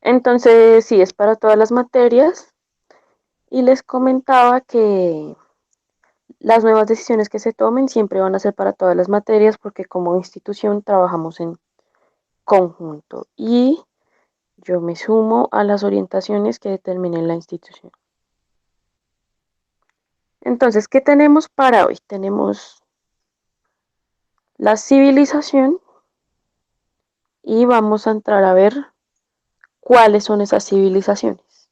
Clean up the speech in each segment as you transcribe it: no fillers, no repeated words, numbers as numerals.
Entonces, sí, es para todas las materias y les comentaba que las nuevas decisiones que se tomen siempre van a ser para todas las materias porque como institución trabajamos en conjunto y yo me sumo a las orientaciones que determine la institución. Entonces, ¿qué tenemos para hoy? Tenemos la civilización y vamos a entrar a ver cuáles son esas civilizaciones.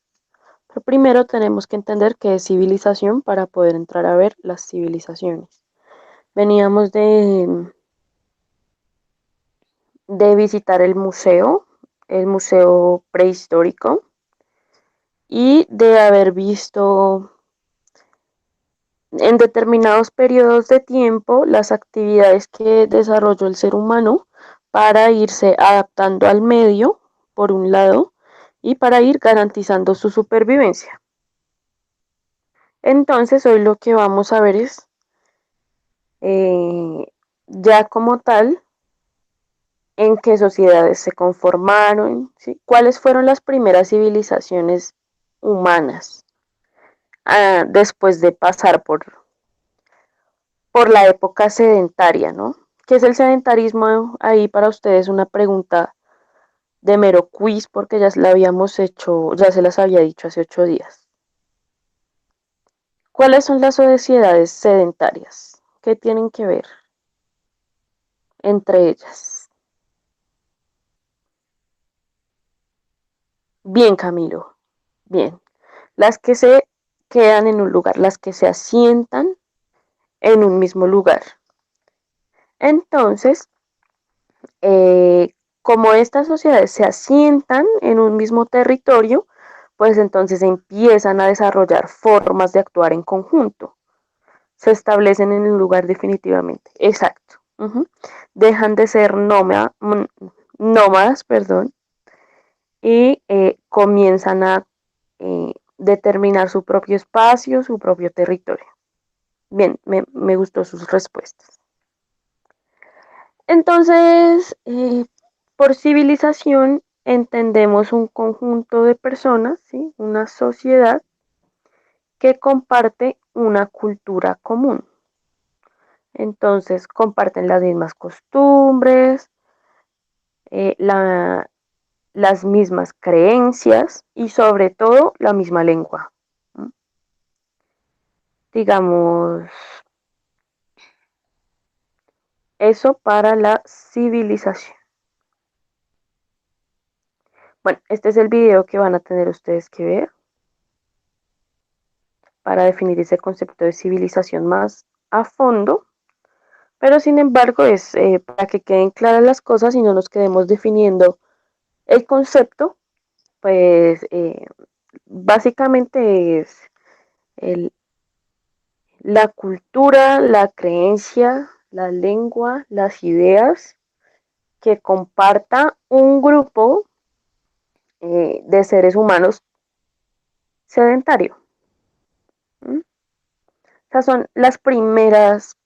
Pero primero tenemos que entender qué es civilización para poder entrar a ver las civilizaciones. Veníamos de visitar el museo prehistórico, y de haber visto en determinados periodos de tiempo las actividades que desarrolló el ser humano para irse adaptando al medio, por un lado, y para ir garantizando su supervivencia. Entonces, hoy lo que vamos a ver es ya como tal en qué sociedades se conformaron, ¿sí? Cuáles fueron las primeras civilizaciones humanas después de pasar por la época sedentaria, ¿no? ¿Qué es el sedentarismo ahí para ustedes? Una pregunta de mero quiz porque ya la habíamos hecho, ya se las había dicho hace 8 días. ¿Cuáles son las sociedades sedentarias? ¿Qué tienen que ver entre ellas? Bien, Camilo, bien. Las que se quedan en un lugar, las que se asientan en un mismo lugar. Entonces, como estas sociedades se asientan en un mismo territorio, pues entonces empiezan a desarrollar formas de actuar en conjunto. Se establecen en un lugar definitivamente. Exacto. Dejan de ser nómadas, perdón, y comienzan a determinar su propio espacio, su propio territorio. Bien, me gustó sus respuestas. Entonces, por civilización entendemos un conjunto de personas, ¿sí? Una sociedad que comparte una cultura común. Entonces, comparten las mismas costumbres, las mismas creencias y sobre todo la misma lengua. ¿No? Digamos, eso para la civilización. Bueno, este es el video que van a tener ustedes que ver para definir ese concepto de civilización más a fondo, pero sin embargo es para que queden claras las cosas y no nos quedemos definiendo el concepto, pues básicamente es el, la cultura, la creencia, la lengua, las ideas que comparta un grupo de seres humanos sedentario. ¿Mm? Esas son las primeras,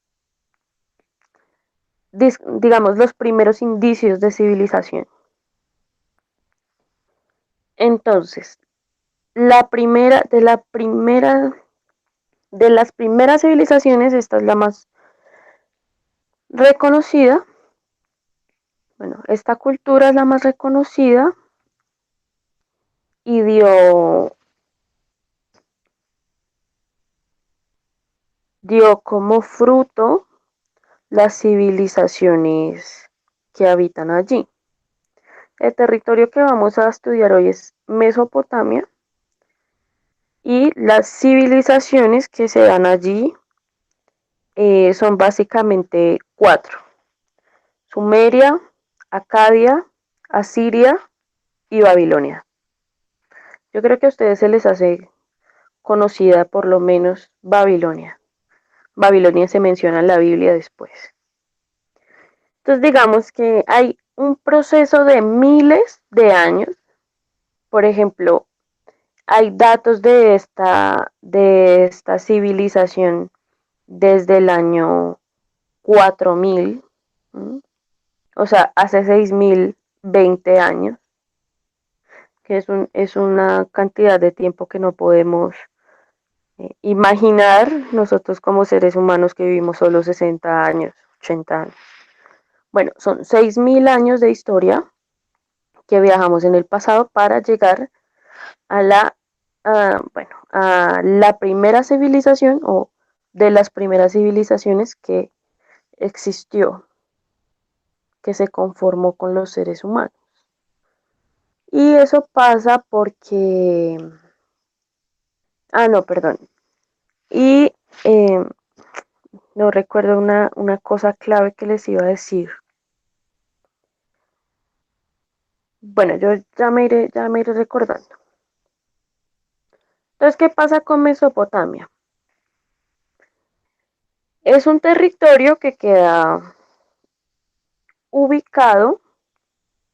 digamos, los primeros indicios de civilización. Entonces, de las primeras civilizaciones, esta es la más reconocida. Bueno, esta cultura es la más reconocida y dio como fruto las civilizaciones que habitan allí. El territorio que vamos a estudiar hoy es Mesopotamia y las civilizaciones que se dan allí son básicamente cuatro: Sumeria, Acadia, Asiria y Babilonia. Yo creo que a ustedes se les hace conocida por lo menos Babilonia. Babilonia se menciona en la Biblia después. Entonces digamos que hay un proceso de miles de años. Por ejemplo, hay datos de esta civilización desde el año 4000, o sea, hace 6020 años. que es una cantidad de tiempo que no podemos imaginar nosotros como seres humanos que vivimos solo 60 años, 80 años. Bueno, son 6.000 años de historia que viajamos en el pasado para llegar a a la primera civilización o de las primeras civilizaciones que existió, que se conformó con los seres humanos. Y eso pasa porque, no, perdón. Y eh, no recuerdo una cosa clave que les iba a decir. Bueno, yo ya me iré recordando. Entonces, ¿qué pasa con Mesopotamia? Es un territorio que queda ubicado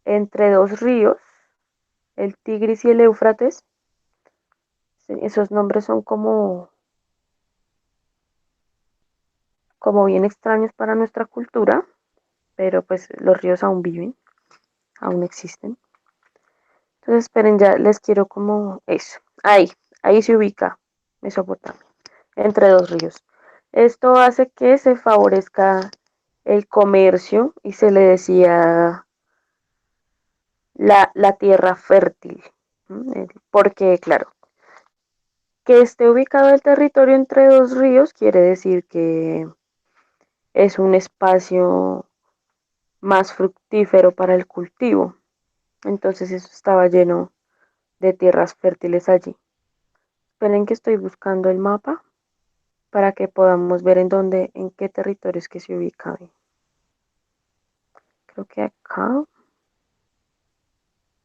entre dos ríos, el Tigris y el Éufrates. Sí, esos nombres son como bien extraños para nuestra cultura, pero pues los ríos aún viven, aún existen. Entonces, esperen, ya les quiero como eso. Ahí se ubica Mesopotamia, entre dos ríos. Esto hace que se favorezca el comercio y se le decía la tierra fértil. Porque, claro, que esté ubicado el territorio entre dos ríos quiere decir que es un espacio más fructífero para el cultivo. Entonces eso estaba lleno de tierras fértiles allí. Esperen que estoy buscando el mapa para que podamos ver en qué territorio es que se ubica. Creo que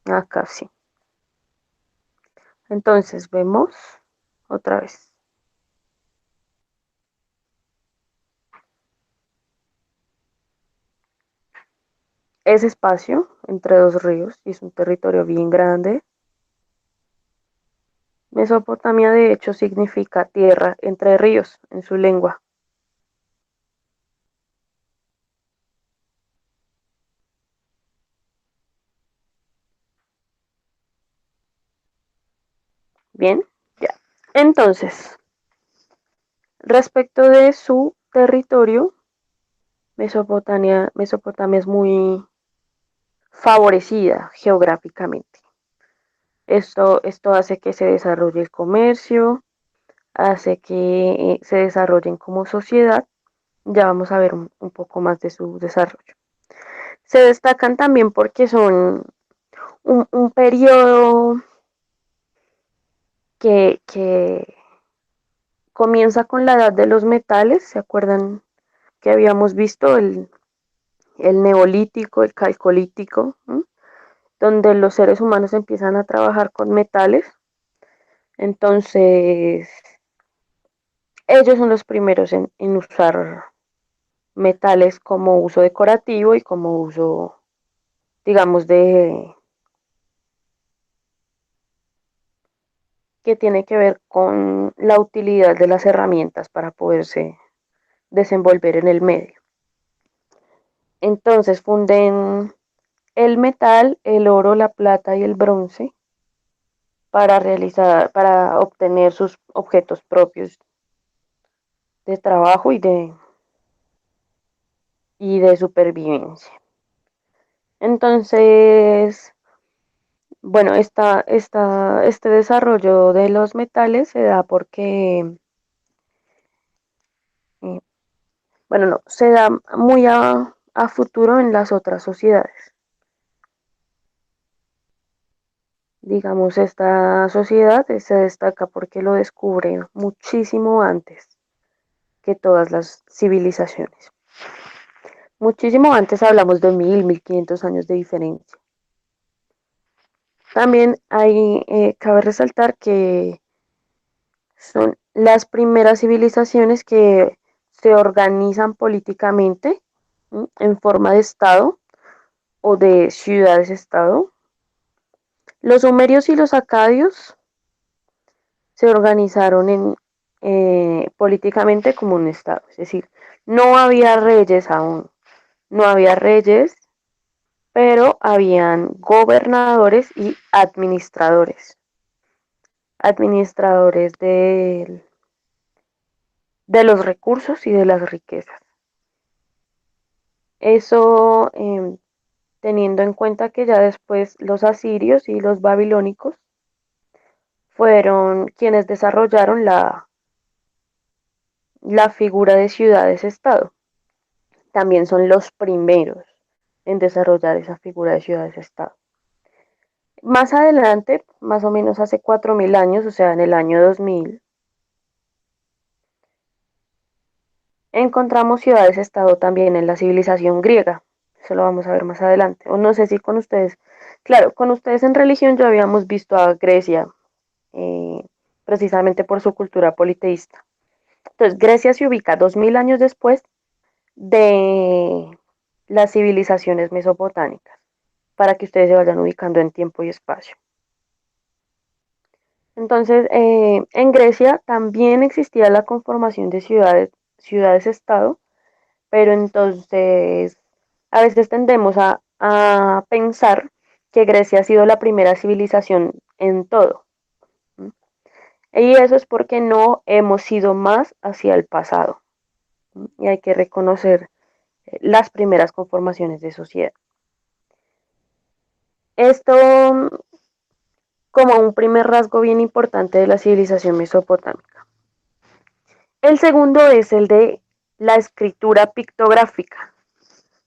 acá sí. Entonces vemos otra vez. Ese espacio entre dos ríos y es un territorio bien grande. Mesopotamia de hecho significa tierra entre ríos en su lengua. Bien, ya. Entonces, respecto de su territorio, Mesopotamia es muy favorecida geográficamente. Esto hace que se desarrolle el comercio, hace que se desarrollen como sociedad. Ya vamos a ver un poco más de su desarrollo. Se destacan también porque son un periodo que comienza con la edad de los metales. ¿Se acuerdan que habíamos visto el neolítico, el calcolítico? Donde los seres humanos empiezan a trabajar con metales. Entonces, ellos son los primeros en usar metales como uso decorativo y como uso, digamos, que tiene que ver con la utilidad de las herramientas para poderse desenvolver en el medio. Entonces funden el metal, el oro, la plata y el bronce para obtener sus objetos propios de trabajo y de supervivencia. Entonces, bueno, este desarrollo de los metales se da porque, eh, bueno, no, se da muy a futuro en las otras sociedades. Digamos, esta sociedad se destaca porque lo descubre muchísimo antes que todas las civilizaciones. Muchísimo antes, hablamos de 1500 años de diferencia. También cabe resaltar que son las primeras civilizaciones que se organizan políticamente en forma de Estado o de ciudades-Estado. Los sumerios y los acadios se organizaron políticamente como un Estado, es decir, no había reyes aún, no había reyes, pero habían gobernadores y administradores de los recursos y de las riquezas. Eso teniendo en cuenta que ya después los asirios y los babilónicos fueron quienes desarrollaron la figura de ciudades-estado. También son los primeros en desarrollar esa figura de ciudades-estado. Más adelante, más o menos hace 4000 años, o sea, en el año 2000, encontramos ciudades-estado también en la civilización griega. Eso lo vamos a ver más adelante. O no sé si con ustedes, claro, con ustedes en religión ya habíamos visto a Grecia, eh, precisamente por su cultura politeísta. Entonces, Grecia se ubica 2000 años después de las civilizaciones mesopotámicas, para que ustedes se vayan ubicando en tiempo y espacio. Entonces, en Grecia también existía la conformación de ciudades-estado, pero entonces a veces tendemos a pensar que Grecia ha sido la primera civilización en todo. Y eso es porque no hemos ido más hacia el pasado. Y hay que reconocer las primeras conformaciones de sociedad. Esto como un primer rasgo bien importante de la civilización mesopotámica. El segundo es el de la escritura pictográfica.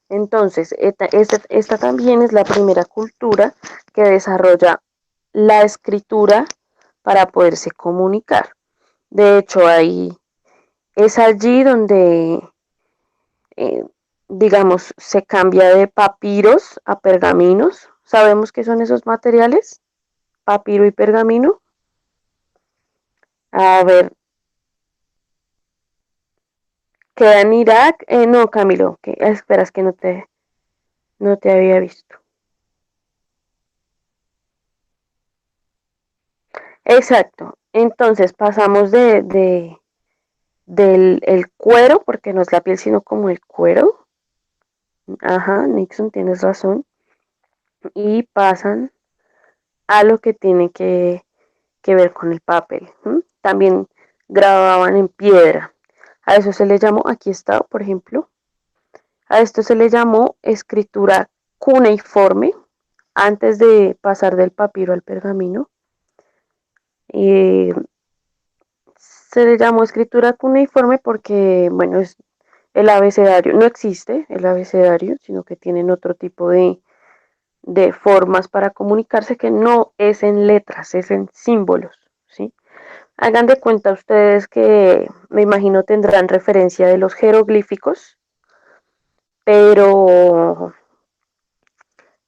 Entonces, esta también es la primera cultura que desarrolla la escritura para poderse comunicar. De hecho, es allí donde, eh, digamos, se cambia de papiros a pergaminos. ¿Sabemos qué son esos materiales? Papiro y pergamino. A ver, queda en Irak. No, Camilo, que esperas que no te había visto. Exacto. Entonces pasamos del el cuero, porque no es la piel, sino como el cuero. Ajá, Nixon, tienes razón. Y pasan a lo que tiene que ver con el papel. También grababan en piedra. A eso se le llamó, aquí está, por ejemplo, a esto se le llamó escritura cuneiforme, antes de pasar del papiro al pergamino. Eh, Se le llamó escritura cuneiforme porque, bueno, el abecedario, no existe el abecedario, sino que tienen otro tipo de formas para comunicarse que no es en letras, es en símbolos, ¿sí? Hagan de cuenta ustedes que me imagino tendrán referencia de los jeroglíficos, pero,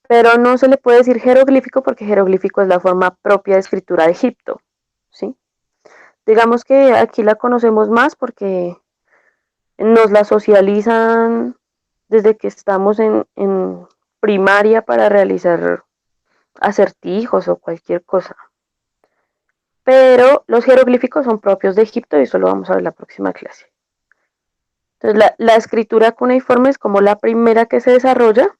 pero no se le puede decir jeroglífico porque jeroglífico es la forma propia de escritura de Egipto, ¿sí? Digamos que aquí la conocemos más porque nos la socializan desde que estamos en primaria para realizar acertijos o cualquier cosa. Pero los jeroglíficos son propios de Egipto y eso lo vamos a ver en la próxima clase. Entonces, la escritura cuneiforme es como la primera que se desarrolla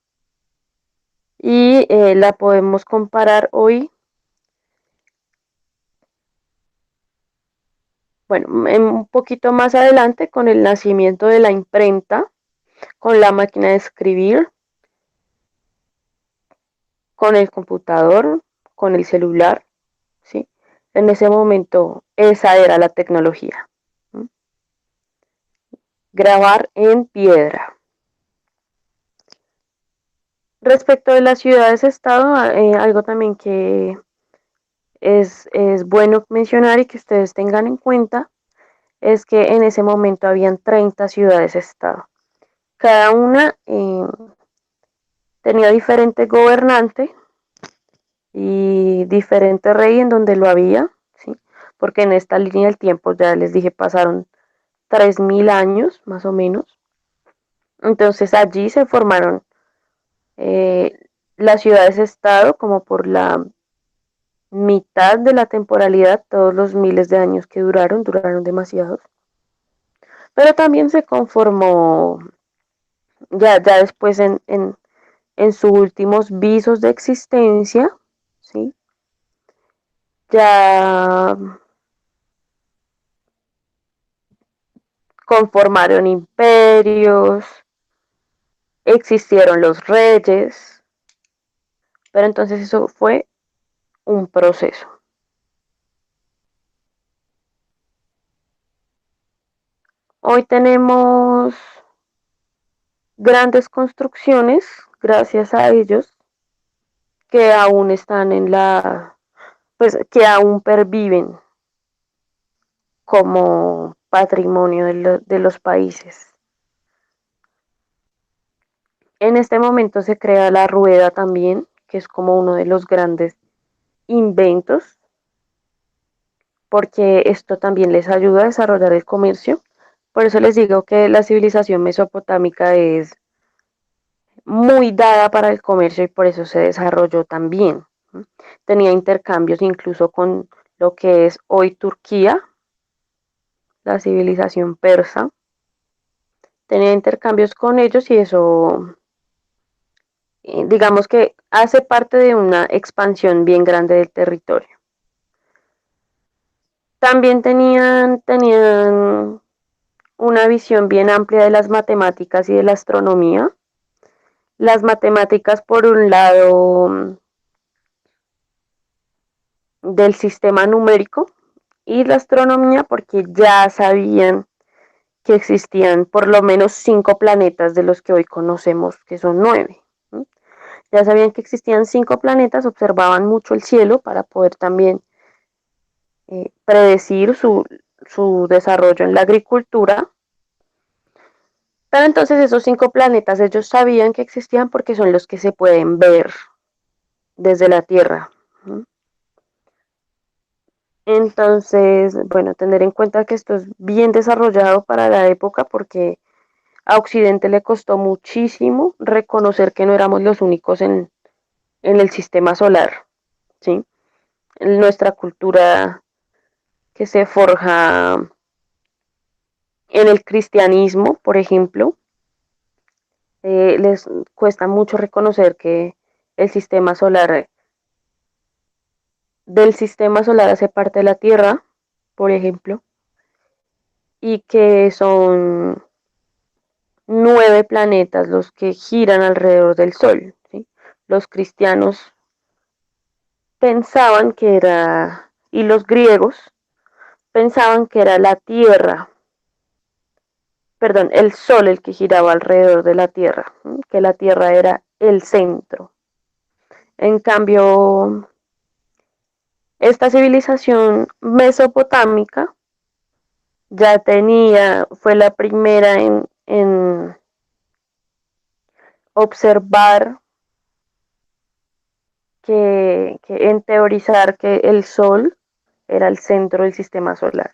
y la podemos comparar hoy, bueno, un poquito más adelante con el nacimiento de la imprenta, con la máquina de escribir, con el computador, con el celular, ¿sí? En ese momento esa era la tecnología. ¿Sí? Grabar en piedra. Respecto de las ciudades-estado, algo también que es bueno mencionar y que ustedes tengan en cuenta es que en ese momento habían 30 ciudades-estado. Cada una tenía diferente gobernante y diferente rey en donde lo había, ¿sí? Porque en esta línea del tiempo, ya les dije, pasaron 3000 años más o menos. Entonces allí se formaron eh, las ciudades-estado como por la mitad de la temporalidad, todos los miles de años que duraron demasiados. Pero también se conformó ya después en sus últimos visos de existencia, ¿sí? Ya conformaron imperios, existieron los reyes, pero entonces eso fue un proceso. Hoy tenemos grandes construcciones, gracias a ellos, que aún están en pues que aún perviven como patrimonio de los países. En este momento se crea la rueda también, que es como uno de los grandes inventos, porque esto también les ayuda a desarrollar el comercio. Por eso les digo que la civilización mesopotámica es muy dada para el comercio y por eso se desarrolló también. Tenía intercambios incluso con lo que es hoy Turquía, la civilización persa. Tenía intercambios con ellos y eso, digamos que hace parte de una expansión bien grande del territorio. También tenían una visión bien amplia de las matemáticas y de la astronomía. Las matemáticas, por un lado, del sistema numérico y la astronomía, porque ya sabían que existían por lo menos 5 planetas de los que hoy conocemos, que son 9. Ya sabían que existían 5 planetas, observaban mucho el cielo para poder también predecir su desarrollo en la agricultura. Pero entonces esos 5 planetas ellos sabían que existían porque son los que se pueden ver desde la Tierra. Entonces, bueno, tener en cuenta que esto es bien desarrollado para la época porque a Occidente le costó muchísimo reconocer que no éramos los únicos en el sistema solar, ¿sí? En nuestra cultura que se forja en el cristianismo, por ejemplo, les cuesta mucho reconocer que el sistema solar, del sistema solar hace parte de la Tierra, por ejemplo, y que son 9 planetas los que giran alrededor del Sol, ¿sí? Los cristianos pensaban que era, y los griegos pensaban que era la Tierra, perdón, el Sol el que giraba alrededor de la Tierra, que la Tierra era el centro. En cambio, esta civilización mesopotámica ya fue la primera en observar en teorizar que el Sol era el centro del sistema solar.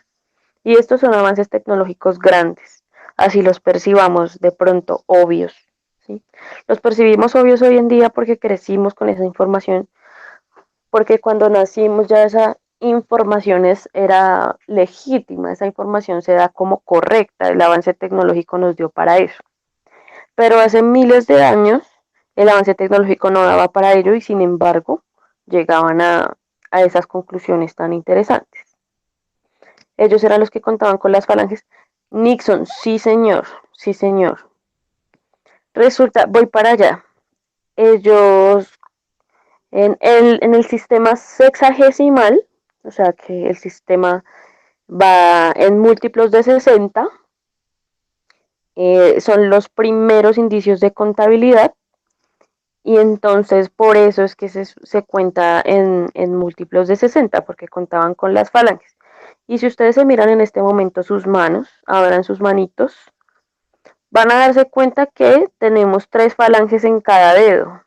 Y estos son avances tecnológicos grandes, así los percibamos de pronto obvios. ¿Sí? Los percibimos obvios hoy en día porque crecimos con esa información, porque cuando nacimos ya esa información era legítima, esa información se da como correcta, el avance tecnológico nos dio para eso. Pero hace miles de años el avance tecnológico no daba para ello y sin embargo llegaban a esas conclusiones tan interesantes. Ellos eran los que contaban con las falanges. Nixon, sí señor, sí señor. Resulta, voy para allá. Ellos en el sistema sexagesimal, o sea que el sistema va en múltiplos de 60, son los primeros indicios de contabilidad y entonces por eso es que se cuenta en múltiplos de 60, porque contaban con las falanges. Y si ustedes se miran en este momento sus manos, abran sus manitos, van a darse cuenta que tenemos 3 falanges en cada dedo.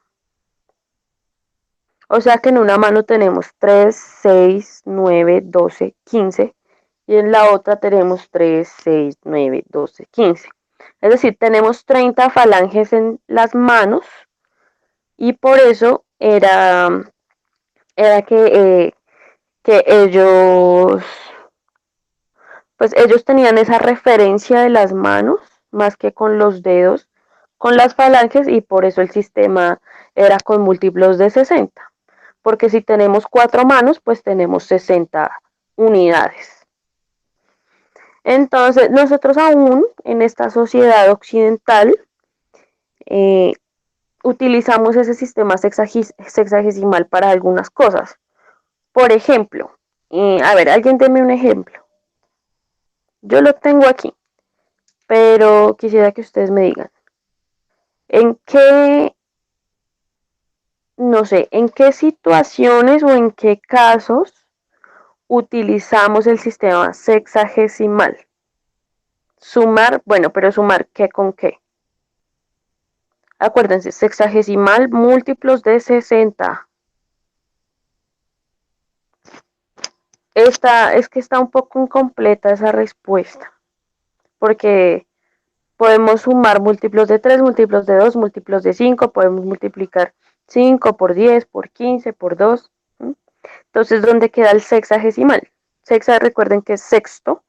O sea que en una mano tenemos 3, 6, 9, 12, 15 y en la otra tenemos 3, 6, 9, 12, 15. Es decir, tenemos 30 falanges en las manos y por eso era que pues ellos tenían esa referencia de las manos más que con los dedos con las falanges y por eso el sistema era con múltiplos de 60. Porque si tenemos 4 manos, pues tenemos 60 unidades. Entonces, nosotros aún en esta sociedad occidental eh, utilizamos ese sistema sexagesimal para algunas cosas. Por ejemplo, a ver, alguien deme un ejemplo. Yo lo tengo aquí, pero quisiera que ustedes me digan, ¿en qué, no sé, en qué situaciones o en qué casos utilizamos el sistema sexagesimal? Sumar, bueno, pero sumar qué con qué. Acuérdense, sexagesimal, múltiplos de 60. Es que está un poco incompleta esa respuesta, porque podemos sumar múltiplos de 3, múltiplos de 2, múltiplos de 5, podemos multiplicar 5 por 10, por 15, por 2. Entonces, ¿dónde queda el sexagesimal? Sexa, recuerden que es sexto,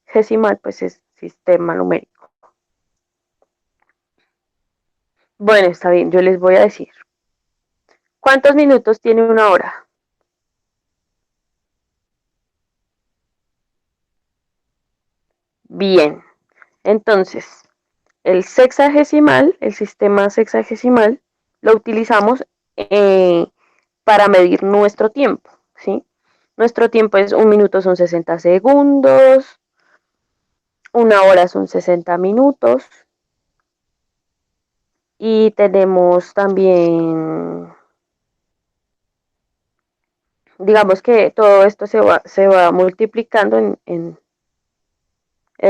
gesimal, pues es sistema numérico. Bueno, está bien, yo les voy a decir. ¿Cuántos minutos tiene una hora? Bien, entonces, el sexagesimal, el sistema sexagesimal, lo utilizamos para medir nuestro tiempo, ¿sí? Nuestro tiempo es 1 minuto son 60 segundos, una hora son 60 minutos y tenemos también, digamos que todo esto se va multiplicando en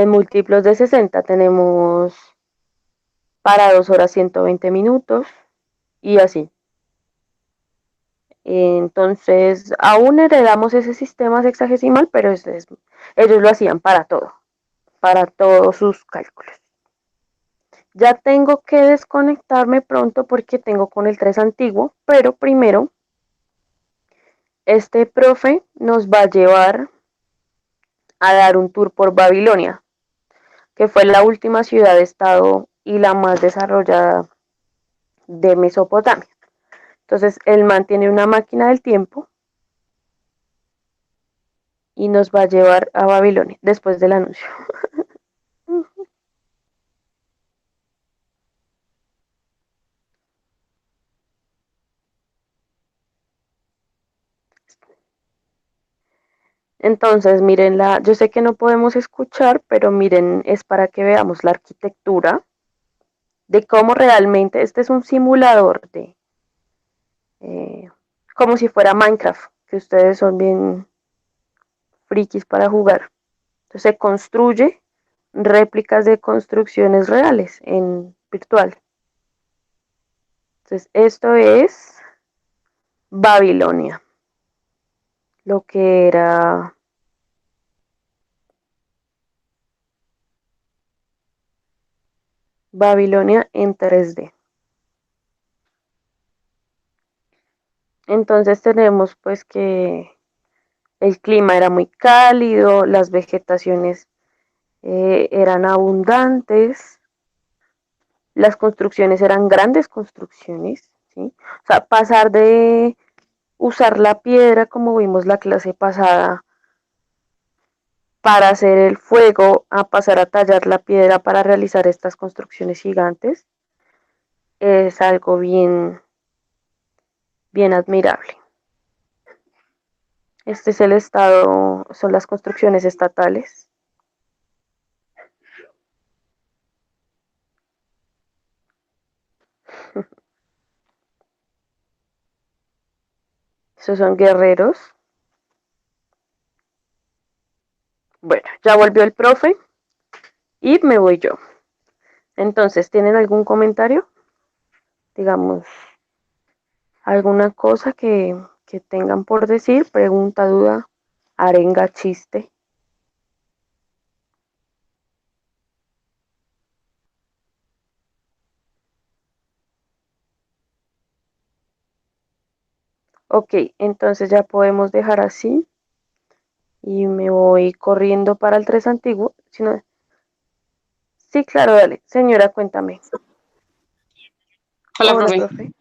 múltiplos de 60. Tenemos para 2 horas 120 minutos y así. Entonces, aún heredamos ese sistema sexagesimal, pero ellos lo hacían para todos sus cálculos. Ya tengo que desconectarme pronto porque tengo con el 3 antiguo, pero primero, este profe nos va a llevar a dar un tour por Babilonia, que fue la última ciudad-estado y la más desarrollada de Mesopotamia. Entonces, él mantiene una máquina del tiempo y nos va a llevar a Babilonia después del anuncio. Entonces, miren yo sé que no podemos escuchar, pero miren, es para que veamos la arquitectura de cómo realmente este es un simulador eh, como si fuera Minecraft, que ustedes son bien frikis para jugar. Entonces se construye réplicas de construcciones reales en virtual. Entonces esto es Babilonia, lo que era Babilonia en 3D. Entonces tenemos pues que el clima era muy cálido, las vegetaciones eran abundantes, las construcciones eran grandes construcciones, ¿sí? O sea, pasar de usar la piedra, como vimos la clase pasada, para hacer el fuego, a pasar a tallar la piedra para realizar estas construcciones gigantes, es algo bien, bien admirable. Este es el estado, son las construcciones estatales. Esos son guerreros. Bueno, ya volvió el profe y me voy yo. Entonces, ¿tienen algún comentario? Digamos, alguna cosa que tengan por decir, pregunta, duda, arenga, chiste. Ok, entonces ya podemos dejar así y me voy corriendo para el 3 antiguo. Si no, sí, claro, dale. Señora, cuéntame. Hola, Hola, profe. profe.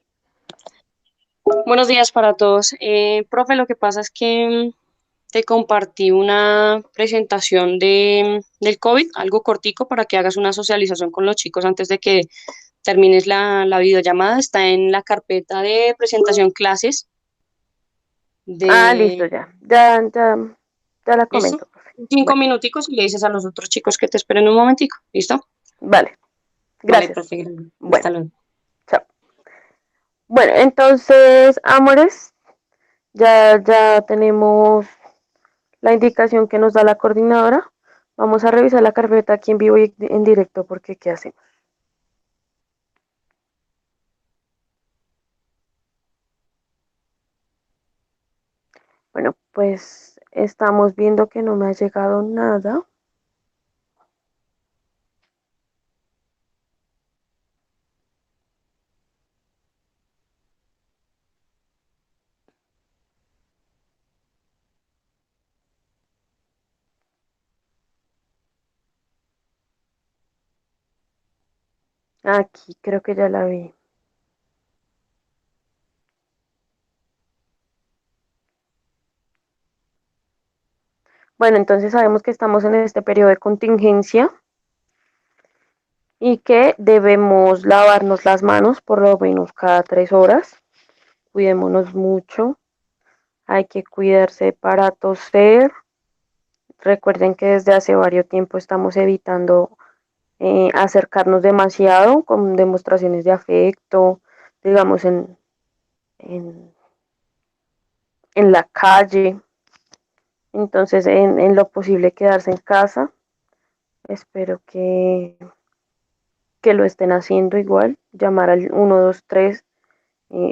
Buenos días para todos. Profe, lo que pasa es que te compartí una presentación del COVID, algo cortico para que hagas una socialización con los chicos antes de que termines la videollamada. Está en la carpeta de presentación clases Ah, listo, de... ya. Ya la ¿Listo? comento, profe. 5 Bueno, minuticos y le dices a los otros chicos que te esperen un momentico. ¿Listo? vale. Vale, Gracias. profe. Gracias. Bueno, Hasta luego. chao. Bueno, entonces, amores, ya tenemos la indicación que nos da la coordinadora. Vamos a revisar la carpeta aquí en vivo y en directo porque ¿qué hacemos? Bueno, pues estamos viendo que no me ha llegado nada. Aquí creo que ya la vi. Bueno, entonces sabemos que estamos en este periodo de contingencia y que debemos lavarnos las manos por lo menos cada 3 horas. Cuidémonos mucho. Hay que cuidarse para toser. Recuerden que desde hace varios tiempo estamos evitando acercarnos demasiado con demostraciones de afecto, digamos en, en la calle. Entonces, en lo posible quedarse en casa. Espero que lo estén haciendo igual. Llamar al 123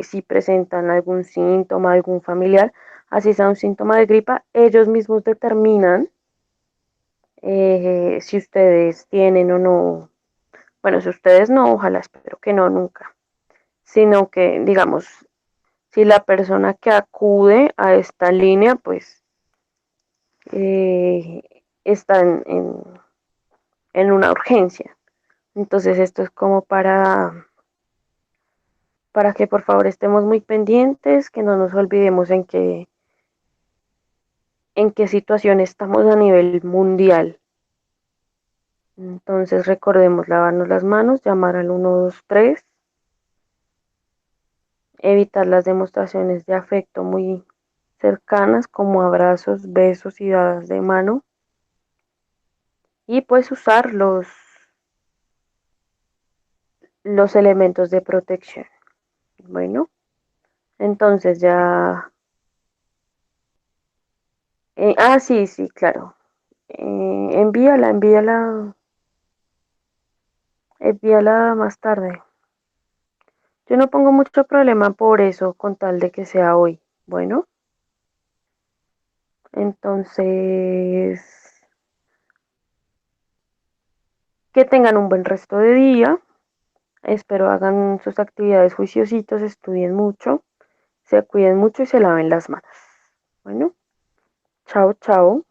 si presentan algún síntoma, algún familiar, así sea un síntoma de gripa, ellos mismos determinan si ustedes tienen o no, bueno, si ustedes no, ojalá espero que no, nunca, sino que, digamos, si la persona que acude a esta línea, pues, eh, está en una urgencia. Entonces, esto es como para que por favor estemos muy pendientes, que no nos olvidemos en qué situación estamos a nivel mundial. Entonces recordemos lavarnos las manos, llamar al 123, evitar las demostraciones de afecto muy cercanas como abrazos, besos y dadas de mano y pues usar los elementos de protección. Bueno, entonces ya... sí, sí, claro. Envíala más tarde. Yo no pongo mucho problema por eso, con tal de que sea hoy. Bueno, entonces, que tengan un buen resto de día. Espero hagan sus actividades juiciositos, estudien mucho, se cuiden mucho y se laven las manos. Bueno, chao, chao.